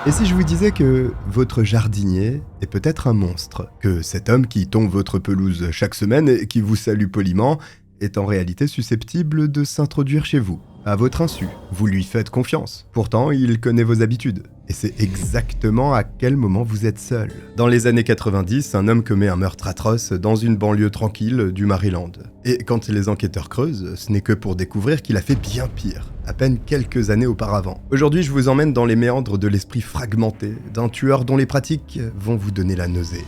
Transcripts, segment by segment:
Et si je vous disais que votre jardinier est peut-être un monstre, que cet homme qui tombe votre pelouse chaque semaine et qui vous salue poliment est en réalité susceptible de s'introduire chez vous, à votre insu. Vous lui faites confiance. Pourtant, il connaît vos habitudes. Et c'est exactement à quel moment vous êtes seul. Dans les années 90, un homme commet un meurtre atroce dans une banlieue tranquille du Maryland. Et quand les enquêteurs creusent, ce n'est que pour découvrir qu'il a fait bien pire, à peine quelques années auparavant. Aujourd'hui, je vous emmène dans les méandres de l'esprit fragmenté d'un tueur dont les pratiques vont vous donner la nausée.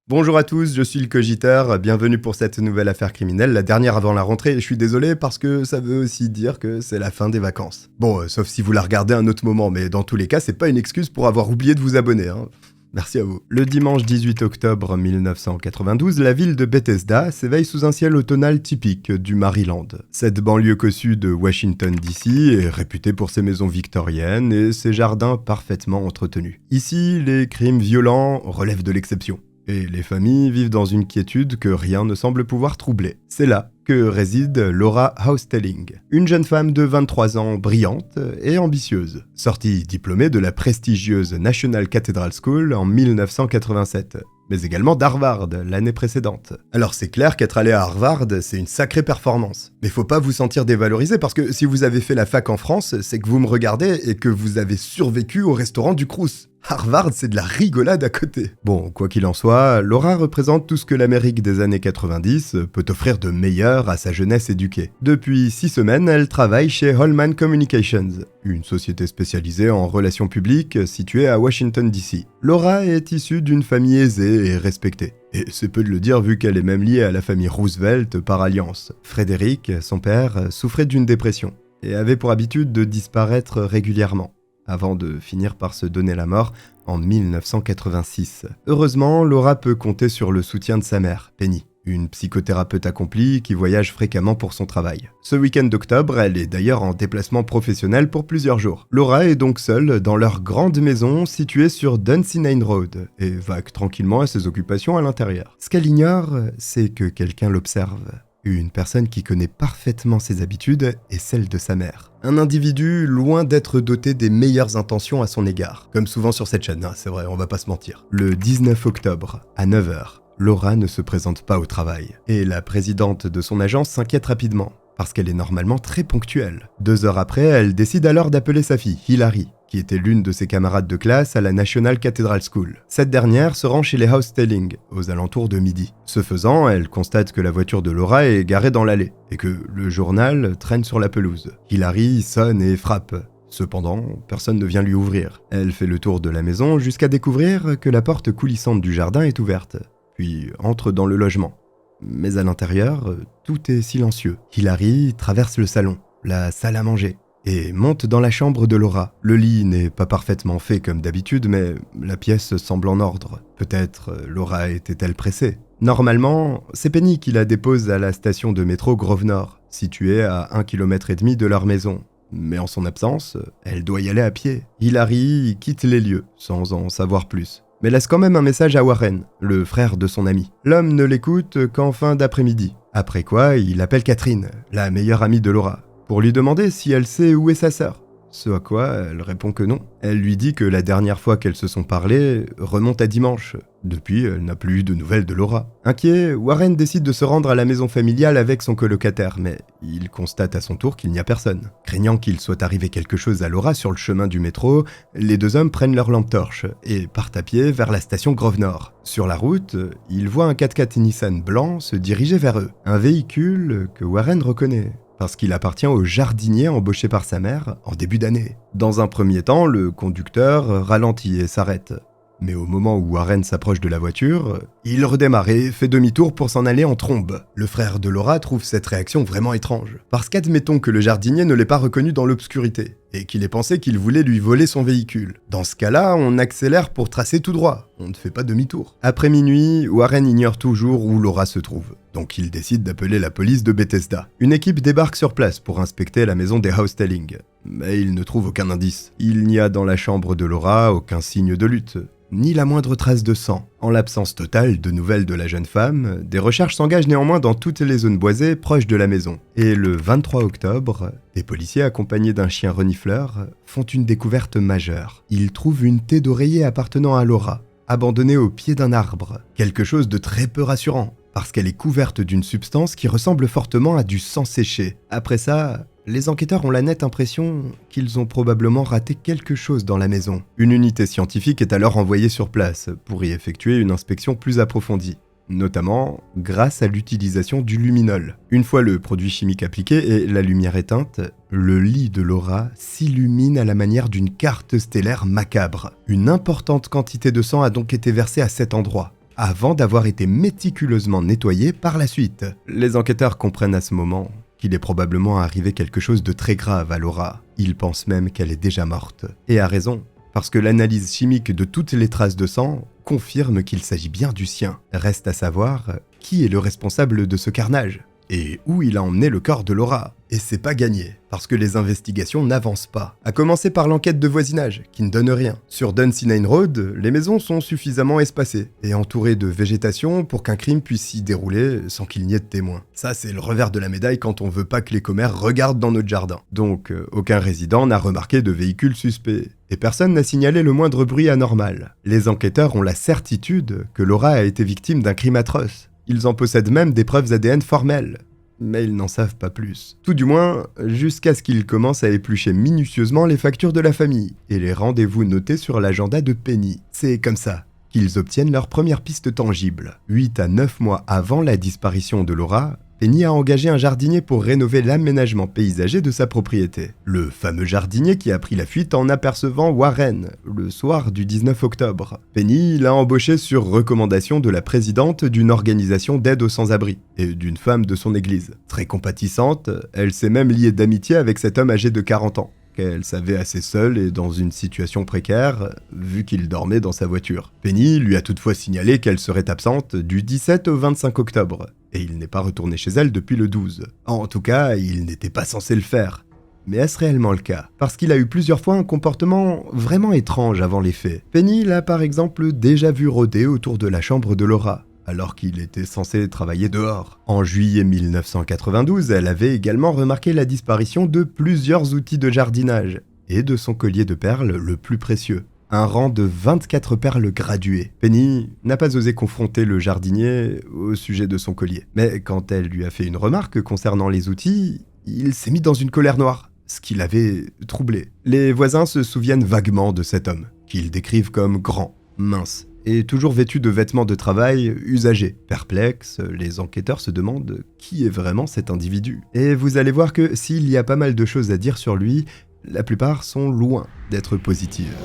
Bonjour à tous, je suis le Cogiteur, bienvenue pour cette nouvelle affaire criminelle, la dernière avant la rentrée, et je suis désolé parce que ça veut aussi dire que c'est la fin des vacances. Bon, sauf si vous la regardez à un autre moment, mais dans tous les cas, c'est pas une excuse pour avoir oublié de vous abonner, hein. Merci à vous. Le dimanche 18 octobre 1992, la ville de Bethesda s'éveille sous un ciel automnal typique du Maryland. Cette banlieue cossue de Washington DC est réputée pour ses maisons victoriennes et ses jardins parfaitement entretenus. Ici, les crimes violents relèvent de l'exception. Et les familles vivent dans une quiétude que rien ne semble pouvoir troubler. C'est là que réside Laura Haustelling, une jeune femme de 23 ans brillante et ambitieuse, sortie diplômée de la prestigieuse National Cathedral School en 1987, mais également d'Harvard l'année précédente. Alors c'est clair qu'être allé à Harvard, c'est une sacrée performance. Mais faut pas vous sentir dévalorisé parce que si vous avez fait la fac en France, c'est que vous me regardez et que vous avez survécu au restaurant du Crous. Harvard, c'est de la rigolade à côté. Bon, quoi qu'il en soit, Laura représente tout ce que l'Amérique des années 90 peut offrir de meilleur à sa jeunesse éduquée. Depuis 6 semaines, elle travaille chez Holman Communications, une société spécialisée en relations publiques située à Washington DC. Laura est issue d'une famille aisée et respectée. Et c'est peu de le dire vu qu'elle est même liée à la famille Roosevelt par alliance. Frédéric, son père, souffrait d'une dépression et avait pour habitude de disparaître régulièrement, avant de finir par se donner la mort en 1986. Heureusement, Laura peut compter sur le soutien de sa mère, Penny, une psychothérapeute accomplie qui voyage fréquemment pour son travail. Ce week-end d'octobre, elle est d'ailleurs en déplacement professionnel pour plusieurs jours. Laura est donc seule dans leur grande maison située sur Dunsinane Road et vague tranquillement à ses occupations à l'intérieur. Ce qu'elle ignore, c'est que quelqu'un l'observe. Une personne qui connaît parfaitement ses habitudes est celle de sa mère. Un individu loin d'être doté des meilleures intentions à son égard. Comme souvent sur cette chaîne, c'est vrai, on va pas se mentir. Le 19 octobre, à 9h, Laura ne se présente pas au travail. Et la présidente de son agence s'inquiète rapidement, parce qu'elle est normalement très ponctuelle. 2 heures après, elle décide alors d'appeler sa fille, Hilary, qui était l'une de ses camarades de classe à la National Cathedral School. Cette dernière se rend chez les Haustelling, aux alentours de midi. Ce faisant, elle constate que la voiture de Laura est garée dans l'allée, et que le journal traîne sur la pelouse. Hilary sonne et frappe. Cependant, personne ne vient lui ouvrir. Elle fait le tour de la maison jusqu'à découvrir que la porte coulissante du jardin est ouverte, puis entre dans le logement. Mais à l'intérieur, tout est silencieux. Hilary traverse le salon, la salle à manger, et monte dans la chambre de Laura. Le lit n'est pas parfaitement fait comme d'habitude, mais la pièce semble en ordre. Peut-être Laura était-elle pressée. Normalement, c'est Penny qui la dépose à la station de métro Grosvenor, située à 1,5 km de leur maison. Mais en son absence, elle doit y aller à pied. Hilary quitte les lieux, sans en savoir plus, mais laisse quand même un message à Warren, le frère de son ami. L'homme ne l'écoute qu'en fin d'après-midi. Après quoi, il appelle Catherine, la meilleure amie de Laura, pour lui demander si elle sait où est sa sœur. Ce à quoi elle répond que non. Elle lui dit que la dernière fois qu'elles se sont parlé remonte à dimanche. Depuis, elle n'a plus eu de nouvelles de Laura. Inquiet, Warren décide de se rendre à la maison familiale avec son colocataire, mais il constate à son tour qu'il n'y a personne. Craignant qu'il soit arrivé quelque chose à Laura sur le chemin du métro, les deux hommes prennent leur lampe torche et partent à pied vers la station Grosvenor. Sur la route, ils voient un 4x4 Nissan blanc se diriger vers eux. Un véhicule que Warren reconnaît, parce qu'il appartient au jardinier embauché par sa mère en début d'année. Dans un premier temps, le conducteur ralentit et s'arrête. Mais au moment où Warren s'approche de la voiture, il redémarre et fait demi-tour pour s'en aller en trombe. Le frère de Laura trouve cette réaction vraiment étrange, parce qu'admettons que le jardinier ne l'ait pas reconnu dans l'obscurité, et qu'il ait pensé qu'il voulait lui voler son véhicule. Dans ce cas-là, on accélère pour tracer tout droit, on ne fait pas demi-tour. Après minuit, Warren ignore toujours où Laura se trouve, donc il décide d'appeler la police de Bethesda. Une équipe débarque sur place pour inspecter la maison des Housetelling, mais il ne trouve aucun indice. Il n'y a dans la chambre de Laura aucun signe de lutte, ni la moindre trace de sang. En l'absence totale de nouvelles de la jeune femme, des recherches s'engagent néanmoins dans toutes les zones boisées proches de la maison. Et le 23 octobre, des policiers accompagnés d'un chien renifleur font une découverte majeure. Ils trouvent une tête d'oreiller appartenant à Laura, abandonnée au pied d'un arbre. Quelque chose de très peu rassurant, parce qu'elle est couverte d'une substance qui ressemble fortement à du sang séché. Après ça, les enquêteurs ont la nette impression qu'ils ont probablement raté quelque chose dans la maison. Une unité scientifique est alors envoyée sur place pour y effectuer une inspection plus approfondie, notamment grâce à l'utilisation du luminol. Une fois le produit chimique appliqué et la lumière éteinte, le lit de Laura s'illumine à la manière d'une carte stellaire macabre. Une importante quantité de sang a donc été versée à cet endroit, avant d'avoir été méticuleusement nettoyé par la suite. Les enquêteurs comprennent à ce moment qu'il est probablement arrivé quelque chose de très grave à Laura. Ils pensent même qu'elle est déjà morte. Et à raison, parce que l'analyse chimique de toutes les traces de sang confirme qu'il s'agit bien du sien. Reste à savoir qui est le responsable de ce carnage, et où il a emmené le corps de Laura. Et c'est pas gagné, parce que les investigations n'avancent pas. À commencer par l'enquête de voisinage, qui ne donne rien. Sur Dunsinane Road, les maisons sont suffisamment espacées, et entourées de végétation pour qu'un crime puisse s'y dérouler sans qu'il n'y ait de témoins. Ça, c'est le revers de la médaille quand on veut pas que les commères regardent dans notre jardin. Donc, aucun résident n'a remarqué de véhicule suspect, et personne n'a signalé le moindre bruit anormal. Les enquêteurs ont la certitude que Laura a été victime d'un crime atroce. Ils en possèdent même des preuves ADN formelles. Mais ils n'en savent pas plus. Tout du moins, jusqu'à ce qu'ils commencent à éplucher minutieusement les factures de la famille et les rendez-vous notés sur l'agenda de Penny. C'est comme ça qu'ils obtiennent leur première piste tangible. 8 à 9 mois avant la disparition de Laura, Penny a engagé un jardinier pour rénover l'aménagement paysager de sa propriété. Le fameux jardinier qui a pris la fuite en apercevant Warren, le soir du 19 octobre. Penny l'a embauché sur recommandation de la présidente d'une organisation d'aide aux sans-abri et d'une femme de son église. Très compatissante, elle s'est même liée d'amitié avec cet homme âgé de 40 ans, qu'elle savait assez seule et dans une situation précaire, vu qu'il dormait dans sa voiture. Penny lui a toutefois signalé qu'elle serait absente du 17 au 25 octobre, et il n'est pas retourné chez elle depuis le 12. En tout cas, il n'était pas censé le faire. Mais est-ce réellement le cas? Parce qu'il a eu plusieurs fois un comportement vraiment étrange avant les faits. Penny l'a par exemple déjà vu rôder autour de la chambre de Laura, alors qu'il était censé travailler dehors. En juillet 1992, elle avait également remarqué la disparition de plusieurs outils de jardinage et de son collier de perles le plus précieux, un rang de 24 perles graduées. Penny n'a pas osé confronter le jardinier au sujet de son collier. Mais quand elle lui a fait une remarque concernant les outils, il s'est mis dans une colère noire, ce qui l'avait troublé. Les voisins se souviennent vaguement de cet homme, qu'ils décrivent comme grand, mince, et toujours vêtu de vêtements de travail usagés. Perplexes, les enquêteurs se demandent qui est vraiment cet individu. Et vous allez voir que s'il y a pas mal de choses à dire sur lui, la plupart sont loin d'être positives.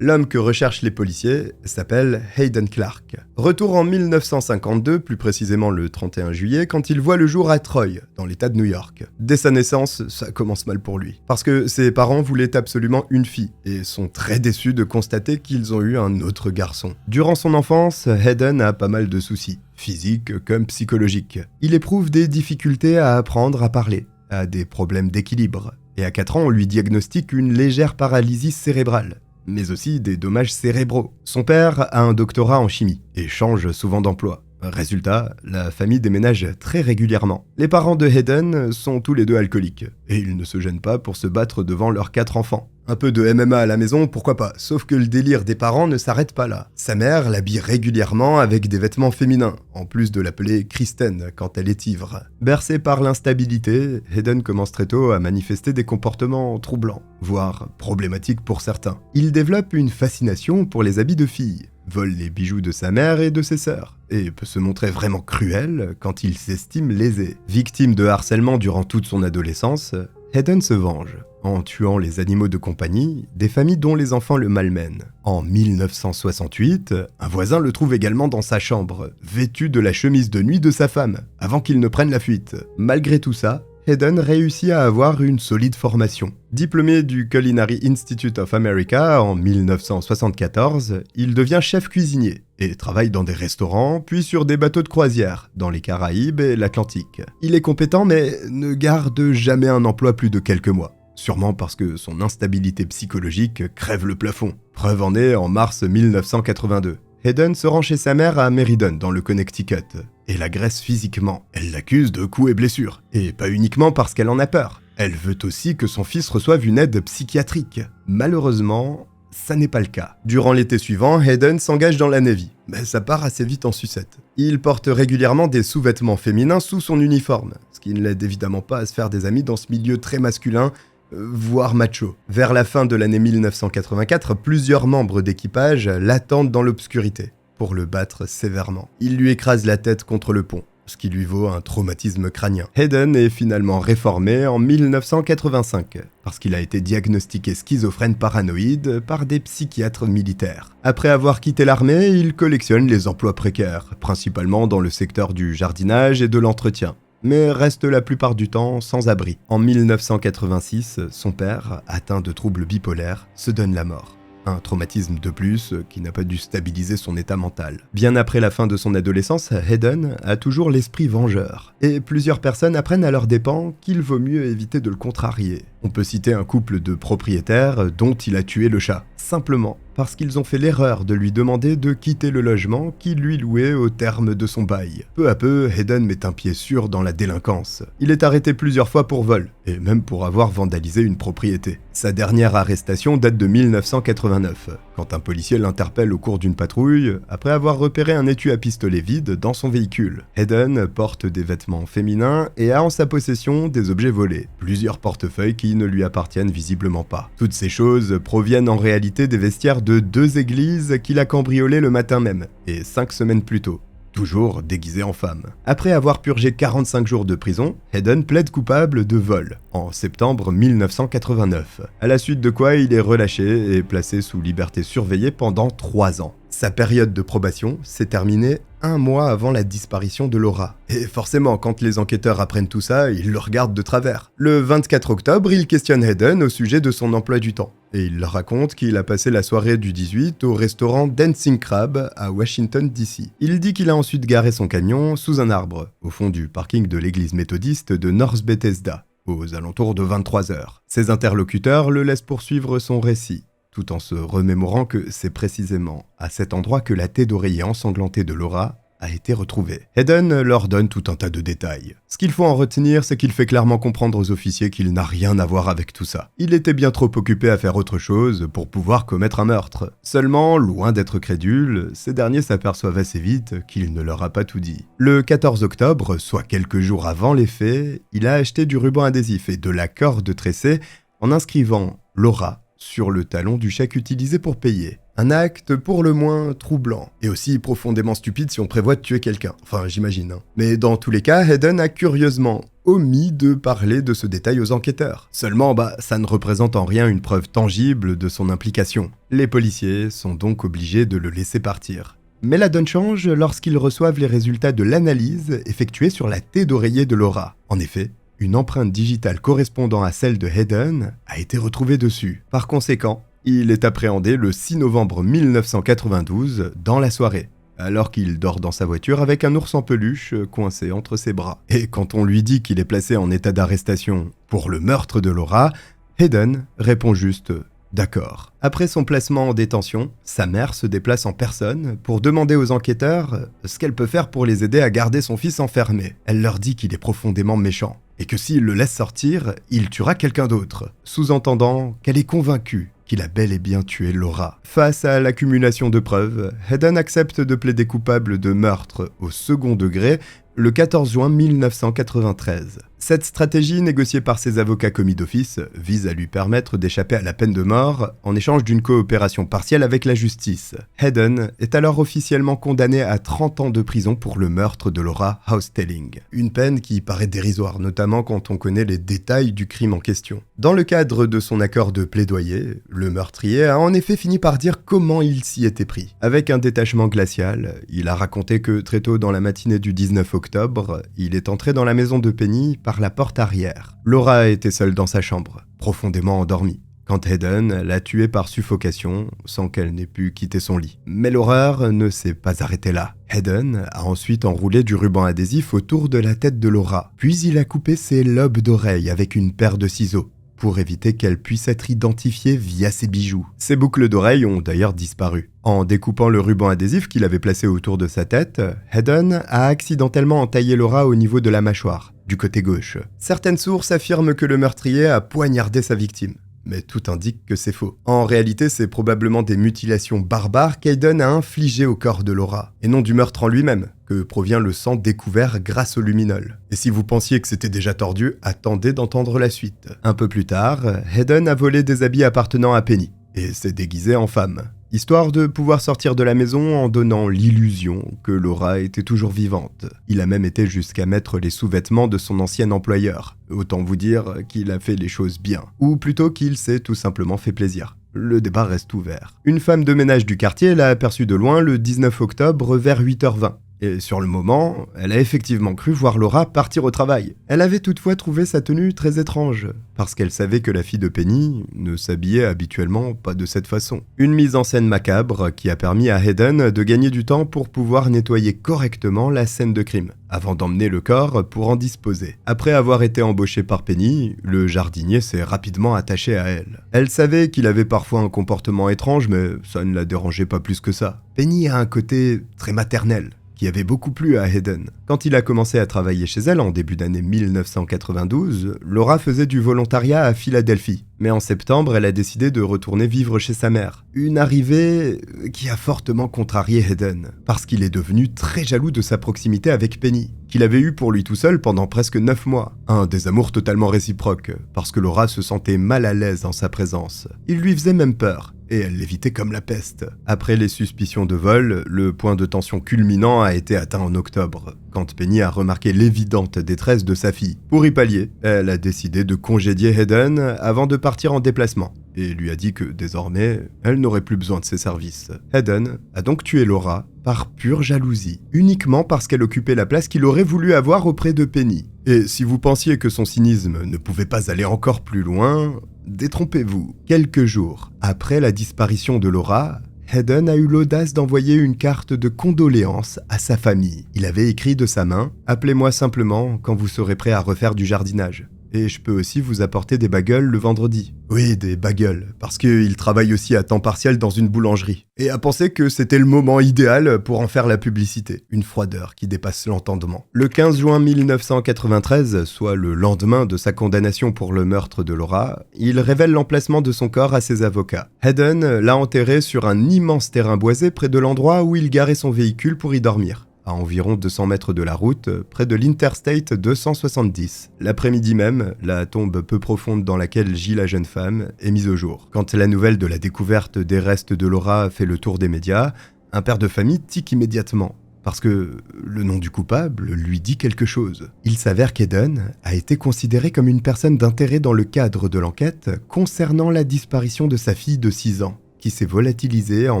L'homme que recherchent les policiers s'appelle Hayden Clark. Retour en 1952, plus précisément le 31 juillet, quand il voit le jour à Troy, dans l'état de New York. Dès sa naissance, ça commence mal pour lui. Parce que ses parents voulaient absolument une fille, et sont très déçus de constater qu'ils ont eu un autre garçon. Durant son enfance, Hayden a pas mal de soucis, physiques comme psychologiques. Il éprouve des difficultés à apprendre à parler, a des problèmes d'équilibre, et à 4 ans, on lui diagnostique une légère paralysie cérébrale, mais aussi des dommages cérébraux. Son père a un doctorat en chimie et change souvent d'emploi. Résultat, la famille déménage très régulièrement. Les parents de Hayden sont tous les deux alcooliques, et ils ne se gênent pas pour se battre devant leurs 4 enfants. Un peu de MMA à la maison, pourquoi pas, sauf que le délire des parents ne s'arrête pas là. Sa mère l'habille régulièrement avec des vêtements féminins, en plus de l'appeler Kristen quand elle est ivre. Bercé par l'instabilité, Hayden commence très tôt à manifester des comportements troublants, voire problématiques pour certains. Il développe une fascination pour les habits de filles, vole les bijoux de sa mère et de ses sœurs, et peut se montrer vraiment cruel quand il s'estime lésé. Victime de harcèlement durant toute son adolescence, Hayden se venge. en tuant les animaux de compagnie des familles dont les enfants le malmènent. En 1968, un voisin le trouve également dans sa chambre, vêtu de la chemise de nuit de sa femme, avant qu'il ne prenne la fuite. Malgré tout ça, Hayden réussit à avoir une solide formation. Diplômé du Culinary Institute of America en 1974, il devient chef cuisinier et travaille dans des restaurants, puis sur des bateaux de croisière, dans les Caraïbes et l'Atlantique. Il est compétent mais ne garde jamais un emploi plus de quelques mois. Sûrement parce que son instabilité psychologique crève le plafond. Preuve en est en mars 1982. Hayden se rend chez sa mère à Meriden, dans le Connecticut, et l'agresse physiquement. Elle l'accuse de coups et blessures, et pas uniquement parce qu'elle en a peur. Elle veut aussi que son fils reçoive une aide psychiatrique. Malheureusement, ça n'est pas le cas. Durant l'été suivant, Hayden s'engage dans la Navy, mais ça part assez vite en sucette. Il porte régulièrement des sous-vêtements féminins sous son uniforme, ce qui ne l'aide évidemment pas à se faire des amis dans ce milieu très masculin, voire macho. Vers la fin de l'année 1984, plusieurs membres d'équipage l'attendent dans l'obscurité pour le battre sévèrement. Il lui écrase la tête contre le pont, ce qui lui vaut un traumatisme crânien. Hayden est finalement réformé en 1985 parce qu'il a été diagnostiqué schizophrène paranoïde par des psychiatres militaires. Après avoir quitté l'armée, il collectionne les emplois précaires, principalement dans le secteur du jardinage et de l'entretien, mais reste la plupart du temps sans abri. En 1986, son père, atteint de troubles bipolaires, se donne la mort. Un traumatisme de plus qui n'a pas dû stabiliser son état mental. Bien après la fin de son adolescence, Hayden a toujours l'esprit vengeur. Et plusieurs personnes apprennent à leurs dépens qu'il vaut mieux éviter de le contrarier. On peut citer un couple de propriétaires dont il a tué le chat, simplement parce qu'ils ont fait l'erreur de lui demander de quitter le logement qu'il lui louait au terme de son bail. Peu à peu, Hayden met un pied sûr dans la délinquance. Il est arrêté plusieurs fois pour vol, et même pour avoir vandalisé une propriété. Sa dernière arrestation date de 1989, quand un policier l'interpelle au cours d'une patrouille, après avoir repéré un étui à pistolet vide dans son véhicule. Hayden porte des vêtements féminins et a en sa possession des objets volés, plusieurs portefeuilles qui ne lui appartiennent visiblement pas. Toutes ces choses proviennent en réalité des vestiaires de 2 églises qu'il a cambriolées le matin même, et 5 semaines plus tôt, toujours déguisé en femme. Après avoir purgé 45 jours de prison, Hayden plaide coupable de vol, en septembre 1989, à la suite de quoi il est relâché et placé sous liberté surveillée pendant 3 ans. Sa période de probation s'est terminée 1 mois avant la disparition de Laura. Et forcément, quand les enquêteurs apprennent tout ça, ils le regardent de travers. Le 24 octobre, ils questionnent Hayden au sujet de son emploi du temps. Et il leur raconte qu'il a passé la soirée du 18 au restaurant Dancing Crab à Washington DC. Il dit qu'il a ensuite garé son camion sous un arbre, au fond du parking de l'église méthodiste de North Bethesda, aux alentours de 23h. Ses interlocuteurs le laissent poursuivre son récit, tout en se remémorant que c'est précisément à cet endroit que la tête d'oreiller ensanglantée de Laura a été retrouvée. Hayden leur donne tout un tas de détails. Ce qu'il faut en retenir, c'est qu'il fait clairement comprendre aux officiers qu'il n'a rien à voir avec tout ça. Il était bien trop occupé à faire autre chose pour pouvoir commettre un meurtre. Seulement, loin d'être crédules, ces derniers s'aperçoivent assez vite qu'il ne leur a pas tout dit. Le 14 octobre, soit quelques jours avant les faits, il a acheté du ruban adhésif et de la corde tressée en inscrivant Laura sur le talon du chèque utilisé pour payer. Un acte pour le moins troublant, et aussi profondément stupide si on prévoit de tuer quelqu'un. Enfin, j'imagine. Mais dans tous les cas, Hayden a curieusement omis de parler de ce détail aux enquêteurs. Seulement, ça ne représente en rien une preuve tangible de son implication. Les policiers sont donc obligés de le laisser partir. Mais la donne change lorsqu'ils reçoivent les résultats de l'analyse effectuée sur la taie d'oreiller de Laura. En effet, une empreinte digitale correspondant à celle de Hayden a été retrouvée dessus. Par conséquent, il est appréhendé le 6 novembre 1992 dans la soirée, alors qu'il dort dans sa voiture avec un ours en peluche coincé entre ses bras. Et quand on lui dit qu'il est placé en état d'arrestation pour le meurtre de Laura, Hayden répond juste « d'accord ». Après son placement en détention, sa mère se déplace en personne pour demander aux enquêteurs ce qu'elle peut faire pour les aider à garder son fils enfermé. Elle leur dit qu'il est profondément méchant et que s'il le laisse sortir, il tuera quelqu'un d'autre, sous-entendant qu'elle est convaincue qu'il a bel et bien tué Laura. Face à l'accumulation de preuves, Hayden accepte de plaider coupable de meurtre au second degré le 14 juin 1993. Cette stratégie, négociée par ses avocats commis d'office, vise à lui permettre d'échapper à la peine de mort en échange d'une coopération partielle avec la justice. Hayden est alors officiellement condamné à 30 ans de prison pour le meurtre de Laura Housetelling. Une peine qui paraît dérisoire, notamment quand on connaît les détails du crime en question. Dans le cadre de son accord de plaidoyer, le meurtrier a en effet fini par dire comment il s'y était pris. Avec un détachement glacial, il a raconté que très tôt dans la matinée du 19 octobre, il est entré dans la maison de Penny par la porte arrière. Laura était seule dans sa chambre, profondément endormie, quand Hayden l'a tuée par suffocation sans qu'elle n'ait pu quitter son lit. Mais l'horreur ne s'est pas arrêtée là. Hayden a ensuite enroulé du ruban adhésif autour de la tête de Laura, puis il a coupé ses lobes d'oreilles avec une paire de ciseaux, pour éviter qu'elle puisse être identifiée via ses bijoux. Ses boucles d'oreilles ont d'ailleurs disparu. En découpant le ruban adhésif qu'il avait placé autour de sa tête, Hayden a accidentellement entaillé Laura au niveau de la mâchoire, du côté gauche. Certaines sources affirment que le meurtrier a poignardé sa victime, mais tout indique que c'est faux. En réalité, c'est probablement des mutilations barbares qu'Hayden a infligées au corps de Laura, et non du meurtre en lui-même, que provient le sang découvert grâce au luminol. Et si vous pensiez que c'était déjà tordu, attendez d'entendre la suite. Un peu plus tard, Hayden a volé des habits appartenant à Penny, et s'est déguisé en femme, histoire de pouvoir sortir de la maison en donnant l'illusion que Laura était toujours vivante. Il a même été jusqu'à mettre les sous-vêtements de son ancien employeur. Autant vous dire qu'il a fait les choses bien. Ou plutôt qu'il s'est tout simplement fait plaisir. Le débat reste ouvert. Une femme de ménage du quartier l'a aperçu de loin le 19 octobre vers 8h20. Et sur le moment, elle a effectivement cru voir Laura partir au travail. Elle avait toutefois trouvé sa tenue très étrange, parce qu'elle savait que la fille de Penny ne s'habillait habituellement pas de cette façon. Une mise en scène macabre qui a permis à Hayden de gagner du temps pour pouvoir nettoyer correctement la scène de crime, avant d'emmener le corps pour en disposer. Après avoir été embauché par Penny, le jardinier s'est rapidement attaché à elle. Elle savait qu'il avait parfois un comportement étrange, mais ça ne la dérangeait pas plus que ça. Penny a un côté très maternel, qui avait beaucoup plu à Hayden. Quand il a commencé à travailler chez elle en début d'année 1992, Laura faisait du volontariat à Philadelphie. Mais en septembre, elle a décidé de retourner vivre chez sa mère. Une arrivée qui a fortement contrarié Hayden, parce qu'il est devenu très jaloux de sa proximité avec Penny, qu'il avait eu pour lui tout seul pendant presque 9 mois. Un désamour totalement réciproque, parce que Laura se sentait mal à l'aise en sa présence. Il lui faisait même peur, et elle l'évitait comme la peste. Après les suspicions de vol, le point de tension culminant a été atteint en octobre, quand Penny a remarqué l'évidente détresse de sa fille. Pour y pallier, elle a décidé de congédier Hayden avant de partir en déplacement, et lui a dit que désormais, elle n'aurait plus besoin de ses services. Hayden a donc tué Laura par pure jalousie, uniquement parce qu'elle occupait la place qu'il aurait voulu avoir auprès de Penny. Et si vous pensiez que son cynisme ne pouvait pas aller encore plus loin, détrompez-vous. Quelques jours après la disparition de Laura, Hayden a eu l'audace d'envoyer une carte de condoléances à sa famille. Il avait écrit de sa main « Appelez-moi simplement quand vous serez prêt à refaire du jardinage. Et je peux aussi vous apporter des bagels le vendredi. » Oui, des bagels, parce qu'il travaille aussi à temps partiel dans une boulangerie. Et a pensé que c'était le moment idéal pour en faire la publicité. Une froideur qui dépasse l'entendement. Le 15 juin 1993, soit le lendemain de sa condamnation pour le meurtre de Laura, il révèle l'emplacement de son corps à ses avocats. Hayden l'a enterré sur un immense terrain boisé près de l'endroit où il garait son véhicule pour y dormir, à environ 200 mètres de la route, près de l'Interstate 270. L'après-midi même, la tombe peu profonde dans laquelle gît la jeune femme est mise au jour. Quand la nouvelle de la découverte des restes de Laura fait le tour des médias, un père de famille tique immédiatement, parce que le nom du coupable lui dit quelque chose. Il s'avère qu'Hayden a été considéré comme une personne d'intérêt dans le cadre de l'enquête concernant la disparition de sa fille de 6 ans. Qui s'est volatilisé en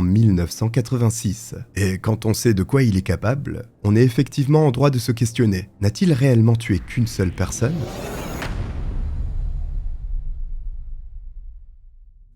1986. Et quand on sait de quoi il est capable, on est effectivement en droit de se questionner. N'a-t-il réellement tué qu'une seule personne ?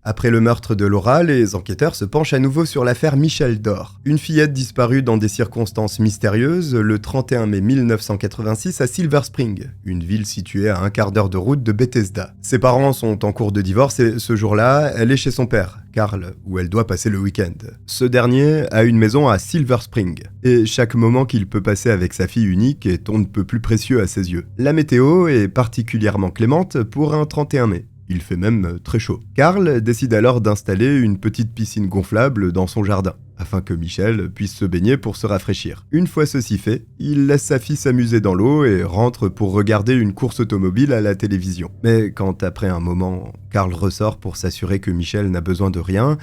Après le meurtre de Laura, les enquêteurs se penchent à nouveau sur l'affaire Michelle Dore, une fillette disparue dans des circonstances mystérieuses le 31 mai 1986 à Silver Spring, une ville située à un quart d'heure de route de Bethesda. Ses parents sont en cours de divorce et ce jour-là, elle est chez son père, Carl, où elle doit passer le week-end. Ce dernier a une maison à Silver Spring, et chaque moment qu'il peut passer avec sa fille unique est on ne peut plus précieux à ses yeux. La météo est particulièrement clémente pour un 31 mai. Il fait même très chaud. Carl décide alors d'installer une petite piscine gonflable dans son jardin. afin que Michel puisse se baigner pour se rafraîchir. Une fois ceci fait, il laisse sa fille s'amuser dans l'eau et rentre pour regarder une course automobile à la télévision. Mais quand après un moment, Carl ressort pour s'assurer que Michel n'a besoin de rien,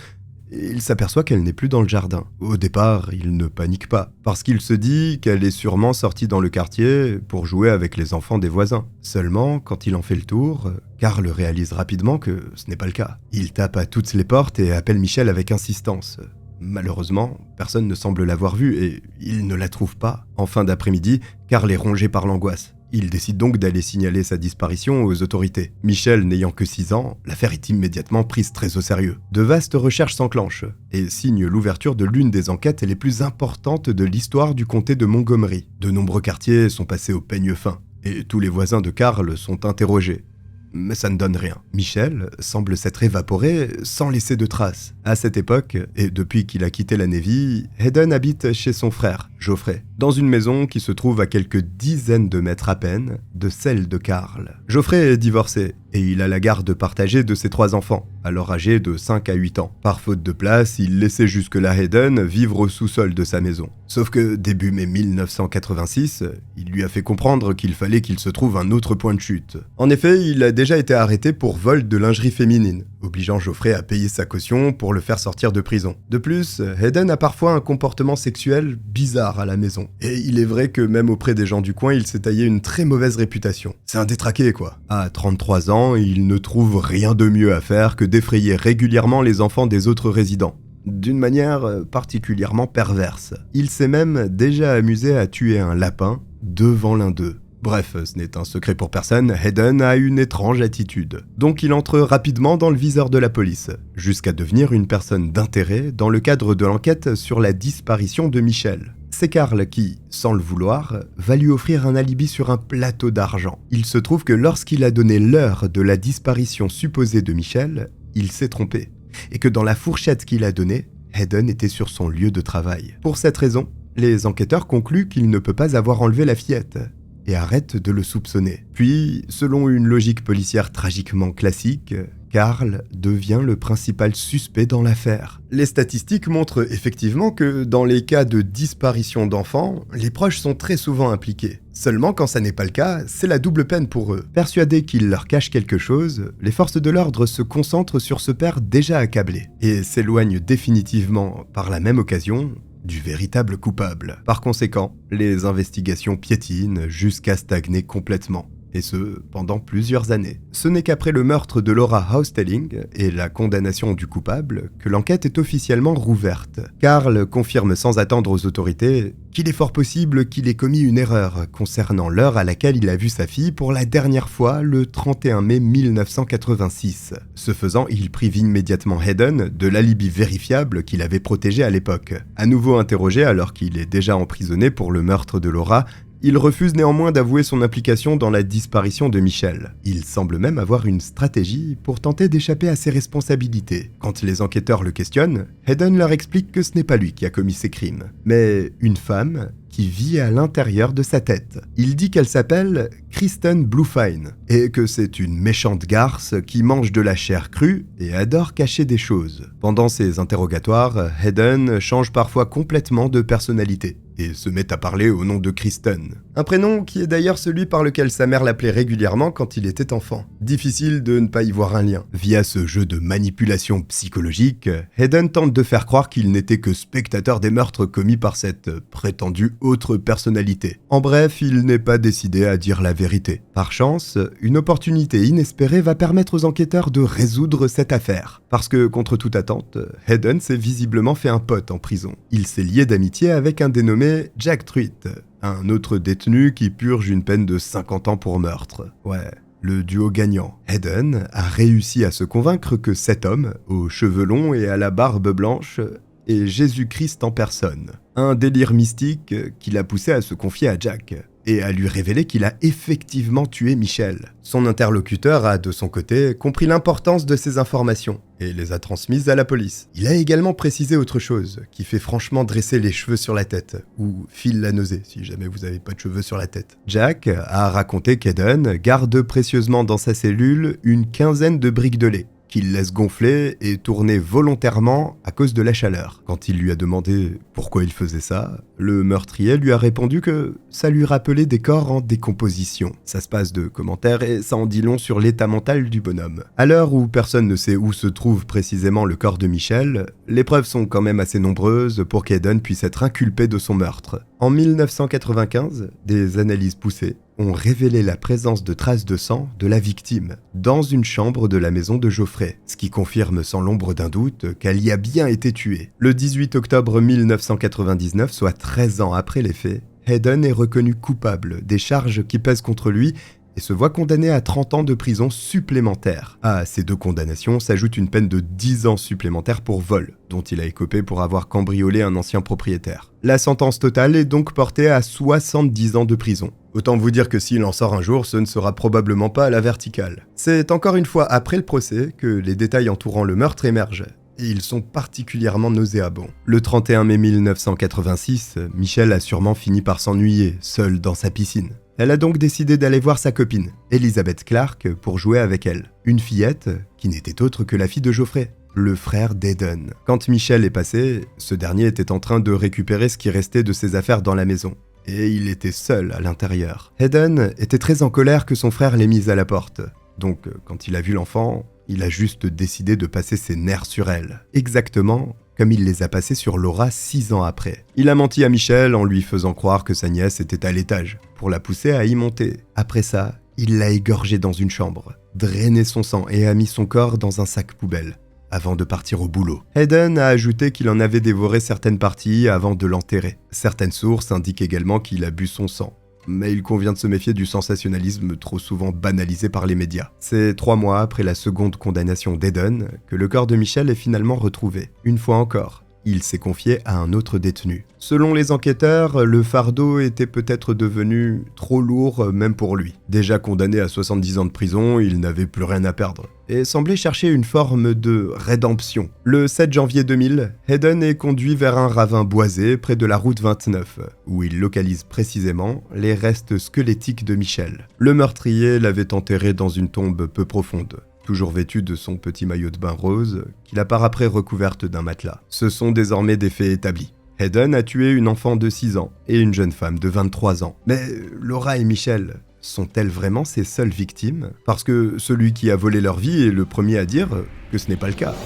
il s'aperçoit qu'elle n'est plus dans le jardin. Au départ, il ne panique pas, parce qu'il se dit qu'elle est sûrement sortie dans le quartier pour jouer avec les enfants des voisins. Seulement, quand il en fait le tour, Carl réalise rapidement que ce n'est pas le cas. Il tape à toutes les portes et appelle Michel avec insistance. Malheureusement, personne ne semble l'avoir vue et il ne la trouve pas. En fin d'après-midi, Carl est rongé par l'angoisse. Il décide donc d'aller signaler sa disparition aux autorités. Michel n'ayant que 6 ans, l'affaire est immédiatement prise très au sérieux. De vastes recherches s'enclenchent et signent l'ouverture de l'une des enquêtes les plus importantes de l'histoire du comté de Montgomery. De nombreux quartiers sont passés au peigne fin et tous les voisins de Carl sont interrogés. Mais ça ne donne rien. Michel semble s'être évaporé sans laisser de traces. À cette époque, et depuis qu'il a quitté la Navy, Hayden habite chez son frère, Geoffrey, dans une maison qui se trouve à quelques dizaines de mètres à peine de celle de Carl. Geoffrey est divorcé et il a la garde partagée de ses 3 enfants, alors âgés de 5 à 8 ans. Par faute de place, il laissait jusque-là Hayden vivre au sous-sol de sa maison. Sauf que début mai 1986, il lui a fait comprendre qu'il fallait qu'il se trouve un autre point de chute. En effet, il a déjà été arrêté pour vol de lingerie féminine, obligeant Geoffrey à payer sa caution pour le faire sortir de prison. De plus, Hayden a parfois un comportement sexuel bizarre à la maison. Et il est vrai que même auprès des gens du coin, il s'est taillé une très mauvaise réputation. C'est un détraqué, quoi. À 33 ans, il ne trouve rien de mieux à faire que d'effrayer régulièrement les enfants des autres résidents. D'une manière particulièrement perverse. Il s'est même déjà amusé à tuer un lapin devant l'un d'eux. Bref, ce n'est un secret pour personne, Hayden a une étrange attitude. Donc il entre rapidement dans le viseur de la police, jusqu'à devenir une personne d'intérêt dans le cadre de l'enquête sur la disparition de Michel. C'est Carl qui, sans le vouloir, va lui offrir un alibi sur un plateau d'argent. Il se trouve que lorsqu'il a donné l'heure de la disparition supposée de Michel, il s'est trompé. Et que dans la fourchette qu'il a donnée, Hayden était sur son lieu de travail. Pour cette raison, les enquêteurs concluent qu'il ne peut pas avoir enlevé la fillette et arrêtent de le soupçonner. Puis, selon une logique policière tragiquement classique, Carl devient le principal suspect dans l'affaire. Les statistiques montrent effectivement que dans les cas de disparition d'enfants, les proches sont très souvent impliqués. Seulement quand ça n'est pas le cas, c'est la double peine pour eux. Persuadés qu'il leur cache quelque chose, les forces de l'ordre se concentrent sur ce père déjà accablé et s'éloignent définitivement, par la même occasion, du véritable coupable. Par conséquent, les investigations piétinent jusqu'à stagner complètement. Et ce, pendant plusieurs années. Ce n'est qu'après le meurtre de Laura Haustelling et la condamnation du coupable que l'enquête est officiellement rouverte. Carl confirme sans attendre aux autorités qu'il est fort possible qu'il ait commis une erreur concernant l'heure à laquelle il a vu sa fille pour la dernière fois le 31 mai 1986. Ce faisant, il prive immédiatement Hayden de l'alibi vérifiable qu'il avait protégé à l'époque. À nouveau interrogé alors qu'il est déjà emprisonné pour le meurtre de Laura, il refuse néanmoins d'avouer son implication dans la disparition de Michel. Il semble même avoir une stratégie pour tenter d'échapper à ses responsabilités. Quand les enquêteurs le questionnent, Hayden leur explique que ce n'est pas lui qui a commis ces crimes, mais une femme qui vit à l'intérieur de sa tête. Il dit qu'elle s'appelle Kristen Bluefine et que c'est une méchante garce qui mange de la chair crue et adore cacher des choses. Pendant ses interrogatoires, Hayden change parfois complètement de personnalité et se met à parler au nom de Kristen. Un prénom qui est d'ailleurs celui par lequel sa mère l'appelait régulièrement quand il était enfant. Difficile de ne pas y voir un lien. Via ce jeu de manipulation psychologique, Hayden tente de faire croire qu'il n'était que spectateur des meurtres commis par cette prétendue autre personnalité. En bref, il n'est pas décidé à dire la vérité. Par chance, une opportunité inespérée va permettre aux enquêteurs de résoudre cette affaire. Parce que, contre toute attente, Hayden s'est visiblement fait un pote en prison. Il s'est lié d'amitié avec un dénommé Jack Truitt, un autre détenu qui purge une peine de 50 ans pour meurtre. Ouais, le duo gagnant. Hayden a réussi à se convaincre que cet homme, aux cheveux longs et à la barbe blanche, est Jésus-Christ en personne. Un délire mystique qui l'a poussé à se confier à Jack et à lui révéler qu'il a effectivement tué Michel. Son interlocuteur a, de son côté, compris l'importance de ces informations et les a transmises à la police. Il a également précisé autre chose, qui fait franchement dresser les cheveux sur la tête, ou file la nausée, si jamais vous n'avez pas de cheveux sur la tête. Jack a raconté qu'Hayden garde précieusement dans sa cellule une quinzaine de briques de lait, qu'il laisse gonfler et tourner volontairement à cause de la chaleur. Quand il lui a demandé pourquoi il faisait ça, le meurtrier lui a répondu que ça lui rappelait des corps en décomposition. Ça se passe de commentaires et ça en dit long sur l'état mental du bonhomme. À l'heure où personne ne sait où se trouve précisément le corps de Michel, les preuves sont quand même assez nombreuses pour qu'Hayden puisse être inculpé de son meurtre. En 1995, des analyses poussées ont révélé la présence de traces de sang de la victime dans une chambre de la maison de Geoffrey, ce qui confirme sans l'ombre d'un doute qu'elle y a bien été tuée. Le 18 octobre 1999, soit 13 ans après les faits, Hayden est reconnu coupable des charges qui pèsent contre lui et se voit condamné à 30 ans de prison supplémentaire. À ces deux condamnations s'ajoute une peine de 10 ans supplémentaires pour vol, dont il a écopé pour avoir cambriolé un ancien propriétaire. La sentence totale est donc portée à 70 ans de prison. Autant vous dire que s'il en sort un jour, ce ne sera probablement pas à la verticale. C'est encore une fois après le procès que les détails entourant le meurtre émergent. Et ils sont particulièrement nauséabonds. Le 31 mai 1986, Michel a sûrement fini par s'ennuyer, seule dans sa piscine. Elle a donc décidé d'aller voir sa copine, Elizabeth Clark, pour jouer avec elle. Une fillette qui n'était autre que la fille de Geoffrey, le frère d'Hayden. Quand Michel est passé, ce dernier était en train de récupérer ce qui restait de ses affaires dans la maison. Et il était seul à l'intérieur. Hayden était très en colère que son frère l'ait mise à la porte. Donc, quand il a vu l'enfant, il a juste décidé de passer ses nerfs sur elle. Exactement comme il les a passés sur Laura 6 ans après. Il a menti à Michel en lui faisant croire que sa nièce était à l'étage, pour la pousser à y monter. Après ça, il l'a égorgée dans une chambre, drainé son sang et a mis son corps dans un sac poubelle, avant de partir au boulot. Hayden a ajouté qu'il en avait dévoré certaines parties avant de l'enterrer. Certaines sources indiquent également qu'il a bu son sang. Mais il convient de se méfier du sensationnalisme trop souvent banalisé par les médias. C'est 3 mois après la seconde condamnation d'Hayden que le corps de Michel est finalement retrouvé. Une fois encore, il s'est confié à un autre détenu. Selon les enquêteurs, le fardeau était peut-être devenu trop lourd même pour lui. Déjà condamné à 70 ans de prison, il n'avait plus rien à perdre et semblait chercher une forme de rédemption. Le 7 janvier 2000, Hayden est conduit vers un ravin boisé près de la route 29, où il localise précisément les restes squelettiques de Michel. Le meurtrier l'avait enterré dans une tombe peu profonde, toujours vêtue de son petit maillot de bain rose, qu'il a par après recouverte d'un matelas. Ce sont désormais des faits établis. Hayden a tué une enfant de 6 ans et une jeune femme de 23 ans. Mais Laura et Michel sont-elles vraiment ses seules victimes? Parce que celui qui a volé leur vie est le premier à dire que ce n'est pas le cas.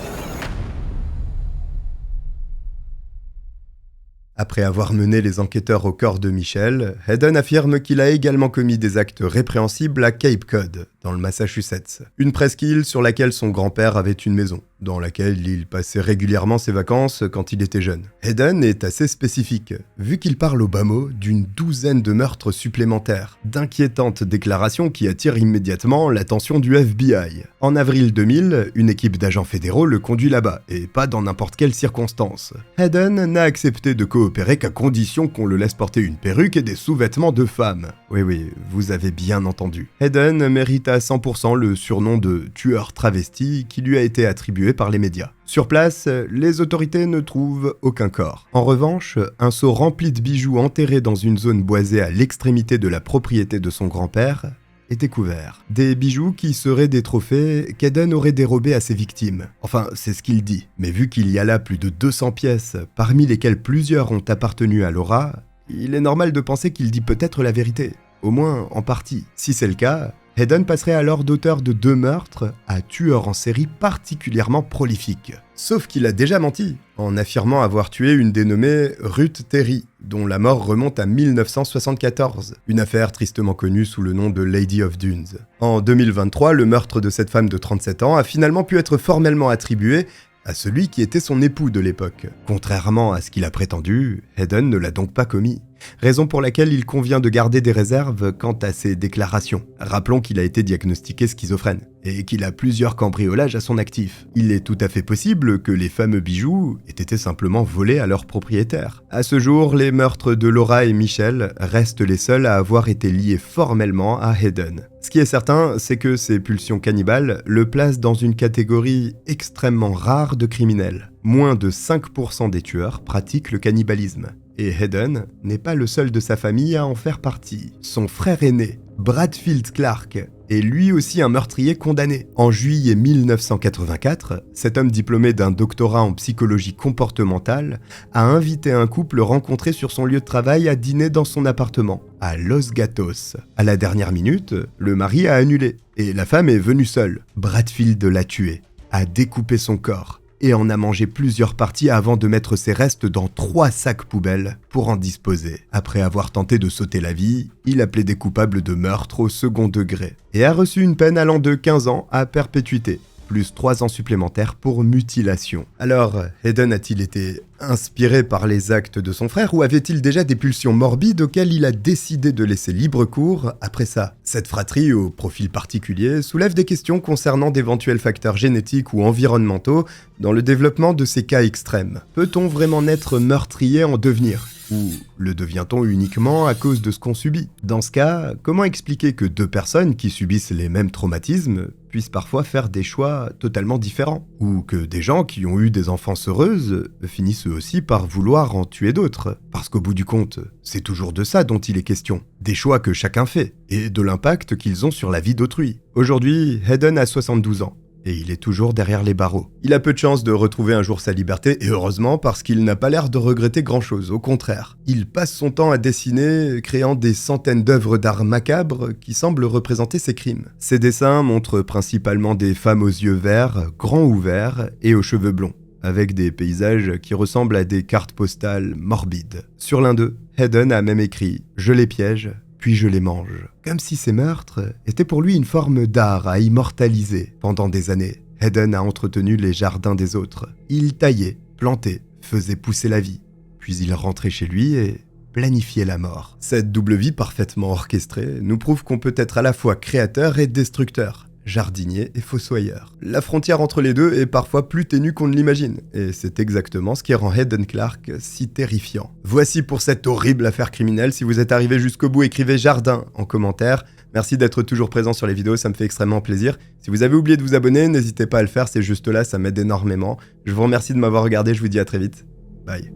Après avoir mené les enquêteurs au corps de Michel, Hayden affirme qu'il a également commis des actes répréhensibles à Cape Cod, dans le Massachusetts. Une presqu'île sur laquelle son grand-père avait une maison, dans laquelle il passait régulièrement ses vacances quand il était jeune. Hayden est assez spécifique, vu qu'il parle au bas mot d'une douzaine de meurtres supplémentaires, d'inquiétantes déclarations qui attirent immédiatement l'attention du FBI. En avril 2000, une équipe d'agents fédéraux le conduit là-bas, et pas dans n'importe quelle circonstance. Hayden n'a accepté de coopérer qu'à condition qu'on le laisse porter une perruque et des sous-vêtements de femme. Oui, vous avez bien entendu. Hayden mérite à 100% le surnom de tueur travesti qui lui a été attribué par les médias. Sur place, les autorités ne trouvent aucun corps. En revanche, un seau rempli de bijoux enterrés dans une zone boisée à l'extrémité de la propriété de son grand-père est découvert. Des bijoux qui seraient des trophées qu'Hayden aurait dérobés à ses victimes. Enfin, c'est ce qu'il dit. Mais vu qu'il y a là plus de 200 pièces, parmi lesquelles plusieurs ont appartenu à Laura, il est normal de penser qu'il dit peut-être la vérité. Au moins en partie. Si c'est le cas, Hayden passerait alors d'auteur de 2 meurtres à tueur en série particulièrement prolifique. Sauf qu'il a déjà menti, en affirmant avoir tué une dénommée Ruth Terry, dont la mort remonte à 1974, une affaire tristement connue sous le nom de Lady of Dunes. En 2023, le meurtre de cette femme de 37 ans a finalement pu être formellement attribué à celui qui était son époux de l'époque. Contrairement à ce qu'il a prétendu, Hayden ne l'a donc pas commis. Raison pour laquelle il convient de garder des réserves quant à ses déclarations. Rappelons qu'il a été diagnostiqué schizophrène et qu'il a plusieurs cambriolages à son actif. Il est tout à fait possible que les fameux bijoux aient été simplement volés à leur propriétaire. À ce jour, les meurtres de Laura et Michel restent les seuls à avoir été liés formellement à Hayden. Ce qui est certain, c'est que ses pulsions cannibales le placent dans une catégorie extrêmement rare de criminels. Moins de 5% des tueurs pratiquent le cannibalisme. Et Hayden n'est pas le seul de sa famille à en faire partie. Son frère aîné, Bradfield Clark est lui aussi un meurtrier condamné. En juillet 1984, cet homme diplômé d'un doctorat en psychologie comportementale a invité un couple rencontré sur son lieu de travail à dîner dans son appartement, à Los Gatos. À la dernière minute, le mari a annulé et la femme est venue seule. Bradfield l'a tué, a découpé son corps et en a mangé plusieurs parties avant de mettre ses restes dans 3 sacs poubelles pour en disposer. Après avoir tenté de sauter la vie, il a plaidé coupable de meurtre au second degré et a reçu une peine allant de 15 ans à perpétuité, plus 3 ans supplémentaires pour mutilation. Alors, Hayden a-t-il été inspiré par les actes de son frère ou avait-il déjà des pulsions morbides auxquelles il a décidé de laisser libre cours après ça? Cette fratrie au profil particulier soulève des questions concernant d'éventuels facteurs génétiques ou environnementaux dans le développement de ces cas extrêmes. Peut-on vraiment naître meurtrier en devenir? Ou le devient-on uniquement à cause de ce qu'on subit? Dans ce cas, comment expliquer que 2 personnes qui subissent les mêmes traumatismes puissent parfois faire des choix totalement différents? Ou que des gens qui ont eu des enfances heureuses finissent eux aussi par vouloir en tuer d'autres? Parce qu'au bout du compte, c'est toujours de ça dont il est question. Des choix que chacun fait, et de l'impact qu'ils ont sur la vie d'autrui. Aujourd'hui, Hayden a 72 ans. Et il est toujours derrière les barreaux. Il a peu de chance de retrouver un jour sa liberté, et heureusement parce qu'il n'a pas l'air de regretter grand-chose, au contraire. Il passe son temps à dessiner, créant des centaines d'œuvres d'art macabres qui semblent représenter ses crimes. Ses dessins montrent principalement des femmes aux yeux verts, grands ouverts et aux cheveux blonds, avec des paysages qui ressemblent à des cartes postales morbides. Sur l'un d'eux, Hayden a même écrit « Je les piège ». Puis je les mange. Comme si ces meurtres étaient pour lui une forme d'art à immortaliser. Pendant des années, Hayden a entretenu les jardins des autres. Il taillait, plantait, faisait pousser la vie. Puis il rentrait chez lui et planifiait la mort. Cette double vie parfaitement orchestrée nous prouve qu'on peut être à la fois créateur et destructeur. Jardinier et fossoyeur. La frontière entre les deux est parfois plus ténue qu'on ne l'imagine, et c'est exactement ce qui rend Hayden Clark si terrifiant. Voici pour cette horrible affaire criminelle. Si vous êtes arrivé jusqu'au bout, écrivez jardin en commentaire. Merci d'être toujours présent sur les vidéos, ça me fait extrêmement plaisir. Si vous avez oublié de vous abonner, n'hésitez pas à le faire, c'est juste là, ça m'aide énormément. Je vous remercie de m'avoir regardé, je vous dis à très vite. Bye.